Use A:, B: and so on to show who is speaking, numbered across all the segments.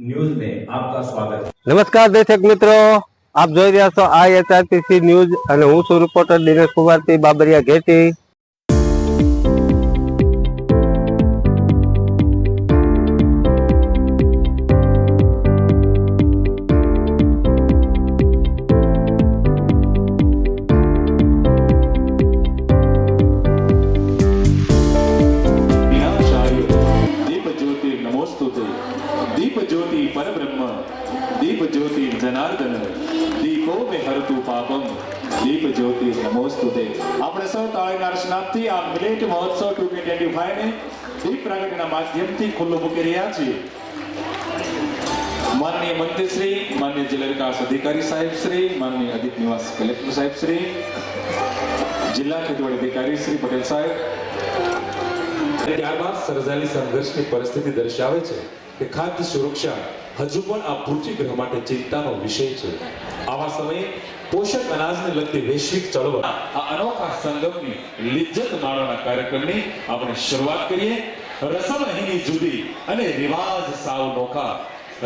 A: News में आपका स्वागत है।
B: नमस्कार दर्शक मित्रों, आप જોઈ રહ્યા છો IHRTC ન્યૂઝ અને હું છું રિપોર્ટર દિનેશ કુમારથી બાબરિયા ઘેટી।
C: दीप ज्योति परब्रह्म दीप ज्योति जनार्दन दीपो में हरतु पापम दीप ज्योति नमोस्तुते। આપણે સૌ તાળીના હર્ષનાદથી આ મિલેટ મહોત્સવ 2025 ને દીપ પ્રાગટ્યના માધ્યમથી ખુલ્લો મૂકી રહ્યા છીએ। માનનીય મંત્રીશ્રી, માનનીય જિલ્લા વિકાસ અધિકારી સાહેબ શ્રી, માનનીય અધિક નિવાસ કલેક્ટર સાહેબ શ્રી, જિલ્લા ખેતીવાડી અધિકારી શ્રી પટેલ સાહેબ, ત્યારબાદ સર્જાયેલી સંઘર્ષની પરિસ્થિતિ દર્શાવે છે કે ખાદ્ય સુરક્ષા હજુ પણ આ પૃથ્વી ગ્રહ માટે ચિંતાનો વિષય છે। આવા સમયે પોષક અનાજને લગતી વૈશ્વિક ચળવળ આ અનોખા સંગમની લિજ્જત માણવાના કાર્યક્રમની આપણે શરૂઆત કરીએ। રસમ અહીંની જુદી અને રિવાજ સાવ નોખા,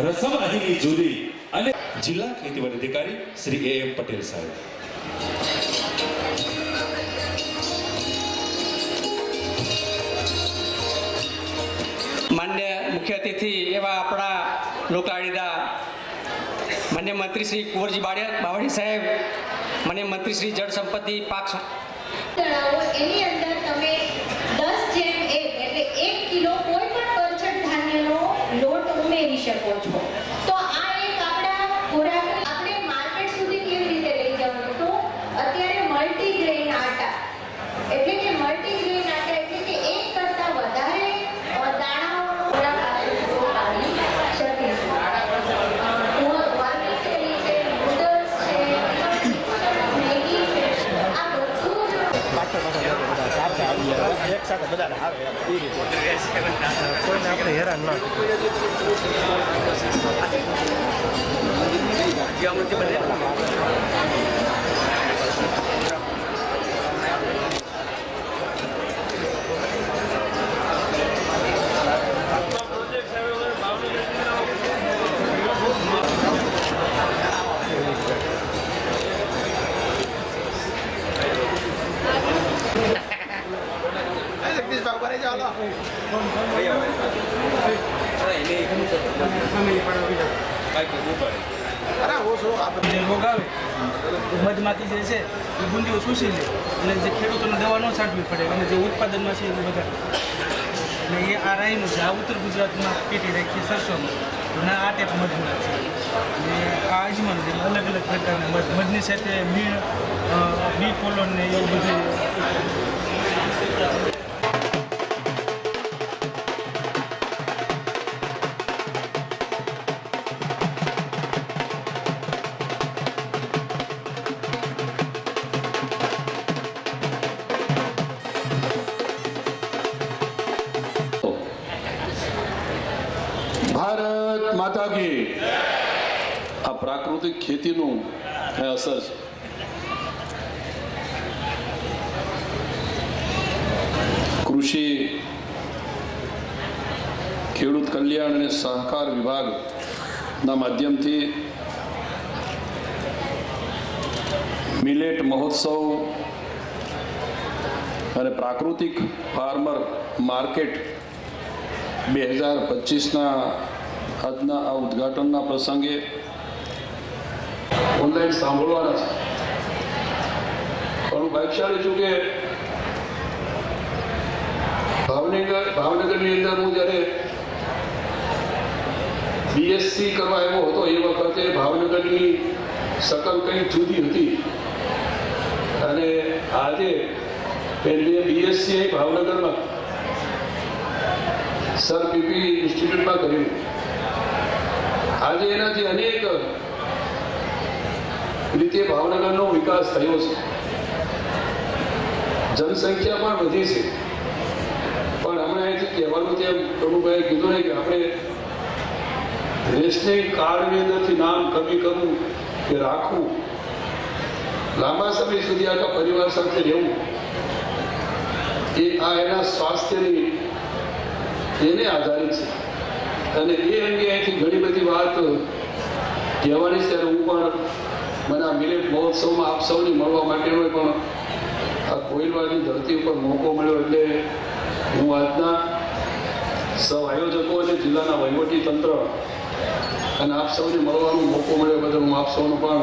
C: રસમ અહીંની જુદી અને જિલ્લા ખેતીવાડી અધિકારી શ્રી AM પટેલ સાહેબ।
D: मान्य मुख्य अतिथि एवं अपना लोकलाड़ीदा मान्य मंत्री श्री कुंवरजी बावड़ी साहेब, मान्य मंत्री श्री जल संपत्ति पाक
E: एनी अंदर तमे 10:1 એટલે 1 કિલો કોઈ પણ પરચટ ધાન્યનો લોટ ઉમેરી શકો છો। તો આ એક આપણા ખોરાક આપણે માર્કેટ સુધી કેવી રીતે લઈ જવાનું, તો અત્યારે મલ્ટીગ્રેન આટા એટલે કે મલ્ટીગ્રેન આટા એટલે કે એક કરતા વધારે દાણાઓનો ખોરાક આપણે પાડી શકીએ છીએ। વાર્મિસેલી છે, નૂડલ્સ છે, મેગી છે, આ બધું
F: એક સાથે બધા આવે એ રીતે કોઈને આપણે હેરાન ના
G: મધમાખી જે છે એ ગુંદીઓ શોષી લે એટલે જે ખેડૂતોને દવા ન છાંટવી પડે અને જે ઉત્પાદનમાં છે એ બધા અને એ આ રાઈનું છે। આ ઉત્તર ગુજરાતમાં પેટી રાખીએ સરસોમાં અને આ ટાઈપ મધના છે અને આ અજમાન છે, અલગ અલગ પ્રકારના મધ, મધની સાથે બી પોલોન ને એવું બધું।
H: ભારત માતા કી। આ પ્રાકૃતિક ખેતીનું અસર છે। કૃષિ ખેડૂત કલ્યાણ અને સહકાર વિભાગના માધ્યમથી મિલેટ મહોત્સવ અને પ્રાકૃતિક ફાર્મર માર્કેટ 2025ના આજના આ ઉદ્ઘાટનના પ્રસંગે ઓનલાઈન સાંભળવાના છે। પણ ભાગ્યશાળી છું કે ભાવનગરની અંદર હું જ્યારે BSc કરવા આવ્યો હતો એ વખતે ભાવનગરની શકલ કંઈક જુદી હતી અને આજે પહેલી BSc ભાવનગરમાં સર પીપી ઇન્સ્ટિટ્યૂટમાં કર્યું। આજે એનાથી અનેક રીતે ભાવનગરનો વિકાસ થયો છે, જનસંખ્યા પણ વધી છે। પણ હમણાં અહીંથી કહેવાનું તેમ પ્રભુભાઈએ કીધું ને કે આપણે રેશનિંગ કાર્ડની અંદરથી નામ કમી કરવું કે રાખવું, લાંબા સમય સુધી આખા પરિવાર સાથે રહેવું, એ આ એના સ્વાસ્થ્યની એને આધારિત છે। અને એ અંગે અહીંથી ઘણી બધી વાત કહેવાની છે. ત્યારે હું પણ મને આ મિલેટ મહોત્સવમાં આપ સૌની મળવા માટેનો પણ આ કોઈલવાની ધરતી ઉપર મોકો મળ્યો એટલે હું આજના સૌ આયોજકો અને જિલ્લાના વહીવટી તંત્ર અને આપ સૌને મળવાનો મોકો મળ્યો બદલ હું આપ સૌનો પણ